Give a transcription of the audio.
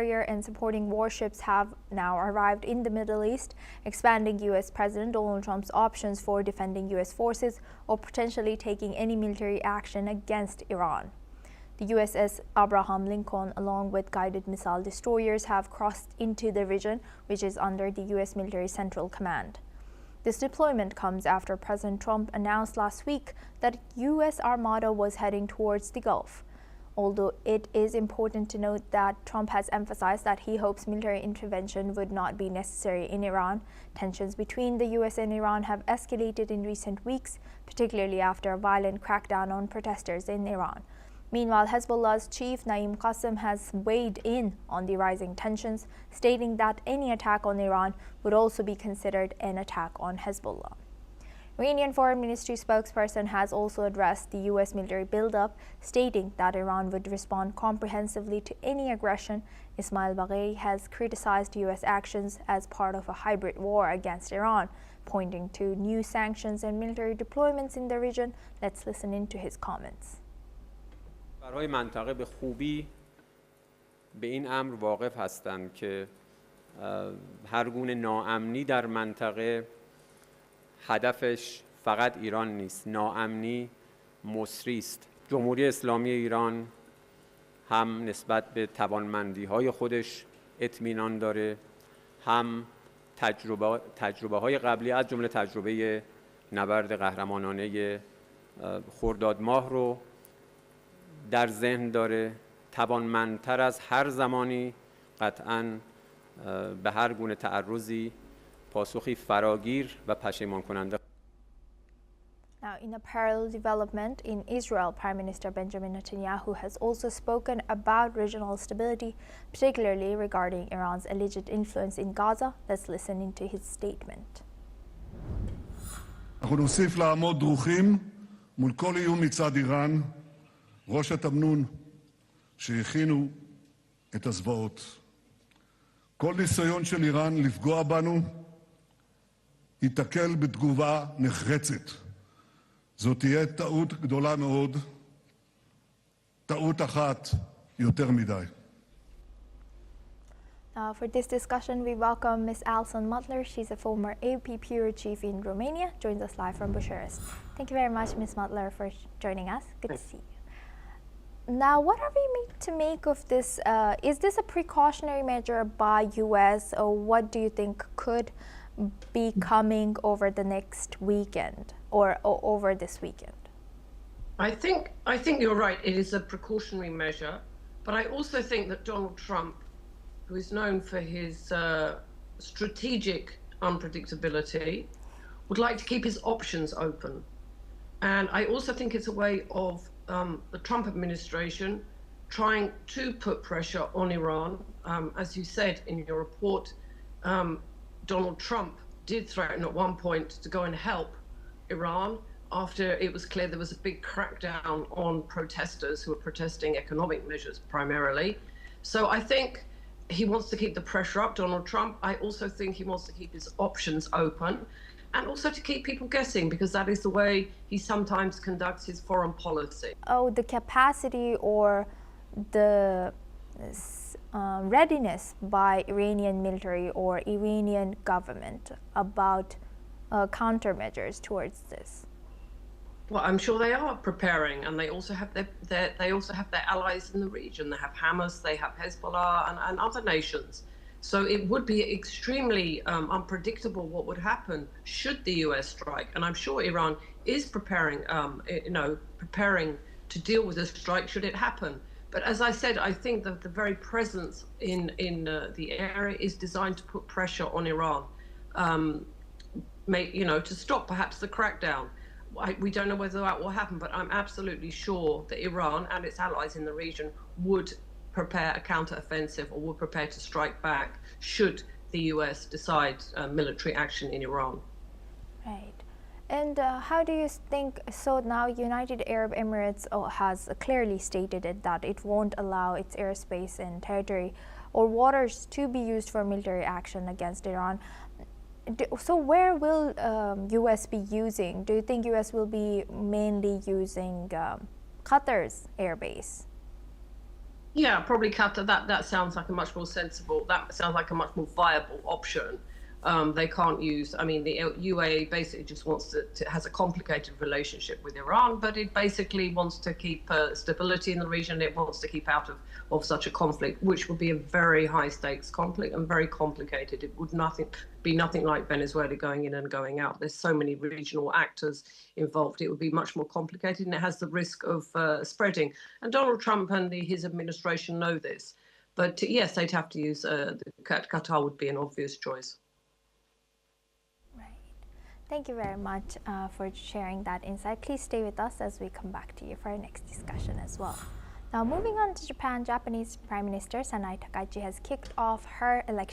carrier and supporting warships have now arrived in the Middle East, expanding U.S. President Donald Trump's options for defending U.S. forces or potentially taking any military action against Iran. The USS Abraham Lincoln, along with guided missile destroyers, have crossed into the region, which is under the U.S. Military Central Command. This deployment comes after President Trump announced last week that U.S. armada was heading towards the Gulf. Although it is important to note that Trump has emphasized that he hopes military intervention would not be necessary in Iran, tensions between the U.S. and Iran have escalated in recent weeks, particularly after a violent crackdown on protesters in Iran. Meanwhile, Hezbollah's chief Naim Qassem has weighed in on the rising tensions, stating that any attack on Iran would also be considered an attack on Hezbollah. Iranian Foreign Ministry spokesperson has also addressed the U.S. military buildup, stating that Iran would respond comprehensively to any aggression. Ismail Bagheri has criticized U.S. actions as part of a hybrid war against Iran, pointing to new sanctions and military deployments in the region. Let's listen into his comments. برای منطقه به خوبی به این امر واقف هستند که هر گونه ناامنی در منطقه هدفش فقط ایران نیست. ناامنی مصری است. جمهوری اسلامی ایران هم نسبت به توانمندی‌های خودش اطمینان داره، هم تجربه‌های قبلی از جمله تجربه نبرد قهرمانانه خرداد ماه رو در ذهن داره. توانمندتر از هر زمانی قطعاً به هر گونه تعرضی پاسخی فراگیر و پشیمان کننده. Now, in a parallel development in Israel, Prime Minister Benjamin Netanyahu has also spoken about regional stability, particularly regarding Iran's alleged influence in Gaza. Let's listen into his statement. אנחנו נוסיף לעמוד דרוכים מול כל איום מצד איראן, ראש התמנון שהכינו את הזוועות. כל ניסיון של איראן לפגוע בנו ייתקל בתגובה נחרצת. זאת תהיה טעות גדולה מאוד, טעות אחת יותר מדי. For this discussion, we welcome Ms. Alison Mutler. She's a former AP Bureau Chief in Romania, joins us live from Bucharest. Thank you very much, Ms. Mutler, for joining us. Good to see you. Now, what are we made to make of this? Is this a precautionary measure by U.S., or what do you think could be coming over the next weekend or over this weekend? I think you're right. It is a precautionary measure, but I also think that Donald Trump, who is known for his strategic unpredictability, would like to keep his options open. And I also think it's a way of the Trump administration trying to put pressure on Iran. As you said in your report, Donald Trump did threaten at one point to go and help Iran after it was clear there was a big crackdown on protesters who were protesting economic measures primarily. So I think he wants to keep the pressure up, Donald Trump. I also think he wants to keep his options open and also to keep people guessing, because that is the way he sometimes conducts his foreign policy. Oh, the capacity or the readiness by Iranian military or Iranian government about countermeasures towards this? Well, I'm sure they are preparing, and they also have their allies in the region. They have Hamas, they have Hezbollah, and other nations. So it would be extremely unpredictable what would happen should the U.S. strike. And I'm sure Iran is preparing, preparing to deal with a strike should it happen. But as I said, I think that the very presence in the area is designed to put pressure on Iran, to stop perhaps the crackdown. We don't know whether that will happen, but I'm absolutely sure that Iran and its allies in the region would prepare a counter-offensive or would prepare to strike back should the U.S. decide military action in Iran. Right. And how do you think, so now United Arab Emirates has clearly stated that it won't allow its airspace and territory or waters to be used for military action against Iran. So where will U.S. be using? Do you think U.S. will be mainly using Qatar's airbase? Yeah, probably Qatar. That sounds like a much more sensible. That sounds like a much more viable option. They can't use. I mean, the UAE basically just wants has a complicated relationship with Iran, but it basically wants to keep stability in the region. It wants to keep out of such a conflict, which would be a very high stakes conflict and very complicated. It would be nothing like Venezuela going in and going out. There's so many regional actors involved. It would be much more complicated, and it has the risk of spreading. And Donald Trump and his administration know this. But yes, they'd have to use Qatar would be an obvious choice. Thank you very much for sharing that insight. Please stay with us as we come back to you for our next discussion as well. Now, moving on to Japan, Japanese Prime Minister Sanai Takaichi has kicked off her election